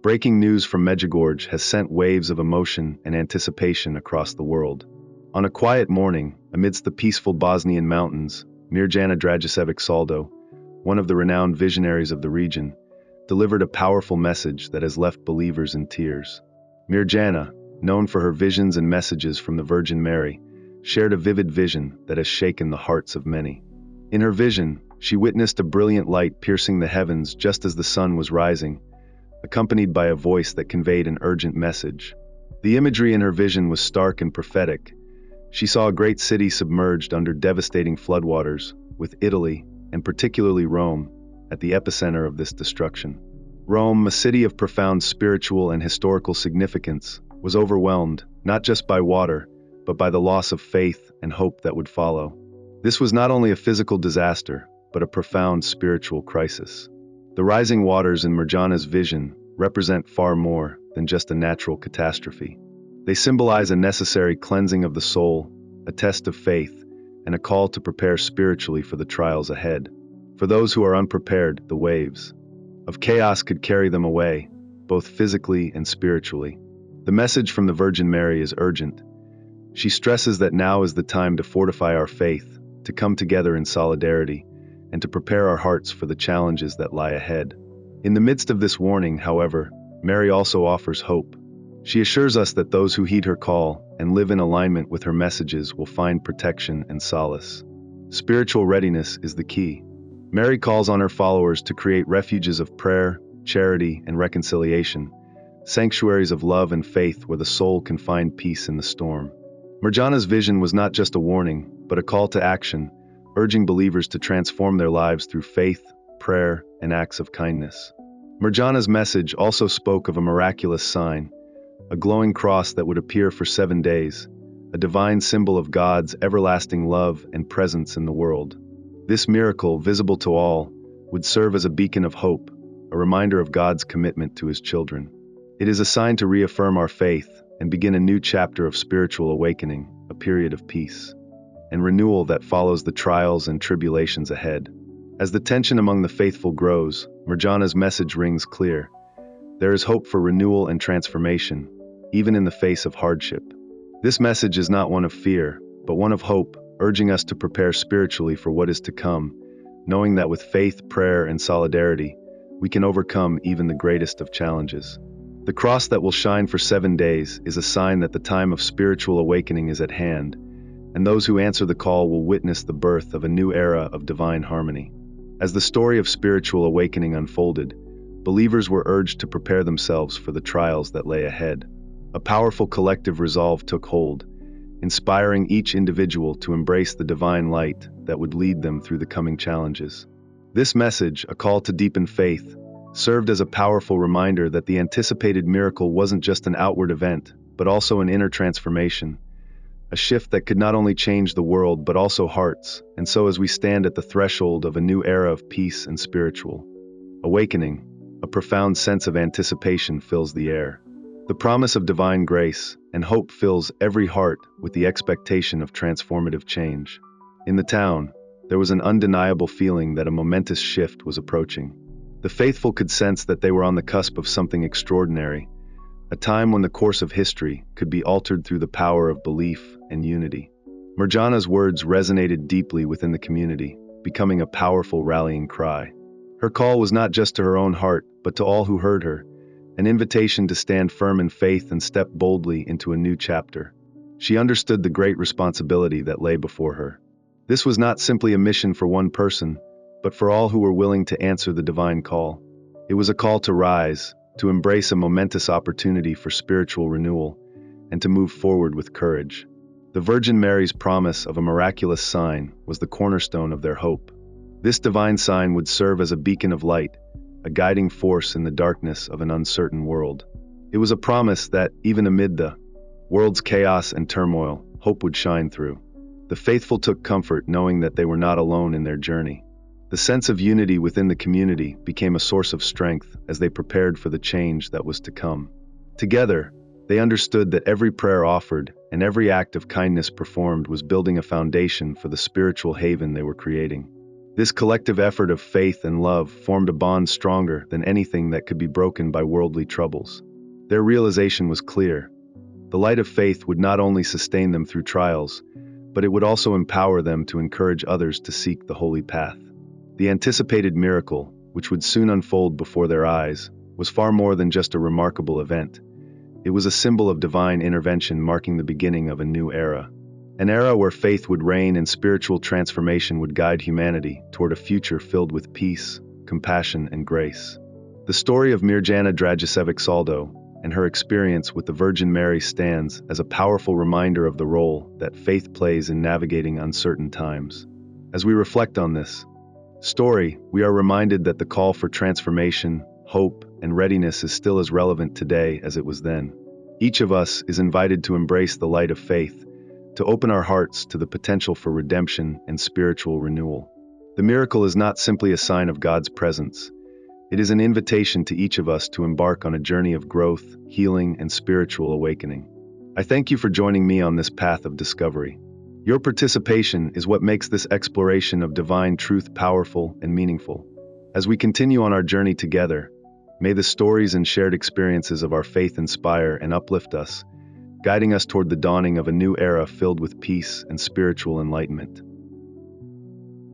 Breaking news from Medjugorje has sent waves of emotion and anticipation across the world. On a quiet morning, amidst the peaceful Bosnian mountains, Mirjana Saldo, one of the renowned visionaries of the region, delivered a powerful message that has left believers in tears. Mirjana, known for her visions and messages from the Virgin Mary, shared a vivid vision that has shaken the hearts of many. In her vision, she witnessed a brilliant light piercing the heavens just as the sun was rising, accompanied by a voice that conveyed an urgent message. The imagery in her vision was stark and prophetic. She saw a great city submerged under devastating floodwaters, with Italy, and particularly Rome, at the epicenter of this destruction. Rome, a city of profound spiritual and historical significance, was overwhelmed, not just by water, but by the loss of faith and hope that would follow. This was not only a physical disaster, but a profound spiritual crisis. The rising waters in Mirjana's vision represent far more than just a natural catastrophe. They symbolize a necessary cleansing of the soul, a test of faith, and a call to prepare spiritually for the trials ahead. For those who are unprepared, the waves of chaos could carry them away, both physically and spiritually. The message from the Virgin Mary is urgent. She stresses that now is the time to fortify our faith, to come together in solidarity, and to prepare our hearts for the challenges that lie ahead. In the midst of this warning, however, Mary also offers hope. She assures us that those who heed her call and live in alignment with her messages will find protection and solace. Spiritual readiness is the key. Mary calls on her followers to create refuges of prayer, charity, and reconciliation, sanctuaries of love and faith where the soul can find peace in the storm. Mirjana's vision was not just a warning, but a call to action, urging believers to transform their lives through faith, prayer, and acts of kindness. Mirjana's message also spoke of a miraculous sign, a glowing cross that would appear for 7 days, a divine symbol of God's everlasting love and presence in the world. This miracle, visible to all, would serve as a beacon of hope, a reminder of God's commitment to His children. It is a sign to reaffirm our faith and begin a new chapter of spiritual awakening, a period of peace and renewal that follows the trials and tribulations ahead. As the tension among the faithful grows, Mirjana's message rings clear. There is hope for renewal and transformation, even in the face of hardship. This message is not one of fear, but one of hope, urging us to prepare spiritually for what is to come, knowing that with faith, prayer, and solidarity, we can overcome even the greatest of challenges. The cross that will shine for 7 days is a sign that the time of spiritual awakening is at hand, and those who answer the call will witness the birth of a new era of divine harmony. As the story of spiritual awakening unfolded, believers were urged to prepare themselves for the trials that lay ahead. A powerful collective resolve took hold, inspiring each individual to embrace the divine light that would lead them through the coming challenges. This message, a call to deepen faith, served as a powerful reminder that the anticipated miracle wasn't just an outward event, but also an inner transformation, a shift that could not only change the world but also hearts. And so as we stand at the threshold of a new era of peace and spiritual awakening, a profound sense of anticipation fills the air. The promise of divine grace and hope fills every heart with the expectation of transformative change. In the town, there was an undeniable feeling that a momentous shift was approaching. The faithful could sense that they were on the cusp of something extraordinary, a time when the course of history could be altered through the power of belief and unity. Mirjana's words resonated deeply within the community, becoming a powerful rallying cry. Her call was not just to her own heart, but to all who heard her, an invitation to stand firm in faith and step boldly into a new chapter. She understood the great responsibility that lay before her. This was not simply a mission for one person, but for all who were willing to answer the divine call. It was a call to rise, to embrace a momentous opportunity for spiritual renewal, and to move forward with courage. The Virgin Mary's promise of a miraculous sign was the cornerstone of their hope. This divine sign would serve as a beacon of light, a guiding force in the darkness of an uncertain world. It was a promise that, even amid the world's chaos and turmoil, hope would shine through. The faithful took comfort knowing that they were not alone in their journey. The sense of unity within the community became a source of strength as they prepared for the change that was to come. Together, they understood that every prayer offered and every act of kindness performed was building a foundation for the spiritual haven they were creating. This collective effort of faith and love formed a bond stronger than anything that could be broken by worldly troubles. Their realization was clear. The light of faith would not only sustain them through trials, but it would also empower them to encourage others to seek the holy path. The anticipated miracle, which would soon unfold before their eyes, was far more than just a remarkable event. It was a symbol of divine intervention marking the beginning of a new era. An era where faith would reign and spiritual transformation would guide humanity toward a future filled with peace, compassion, and grace. The story of Mirjana Dragicevic-Saldo and her experience with the Virgin Mary stands as a powerful reminder of the role that faith plays in navigating uncertain times. As we reflect on this story, we are reminded that the call for transformation, hope, and readiness is still as relevant today as it was then. Each of us is invited to embrace the light of faith, to open our hearts to the potential for redemption and spiritual renewal. The miracle is not simply a sign of God's presence. It is an invitation to each of us to embark on a journey of growth, healing, and spiritual awakening. I thank you for joining me on this path of discovery. Your participation is what makes this exploration of divine truth powerful and meaningful. As we continue on our journey together, may the stories and shared experiences of our faith inspire and uplift us, guiding us toward the dawning of a new era filled with peace and spiritual enlightenment.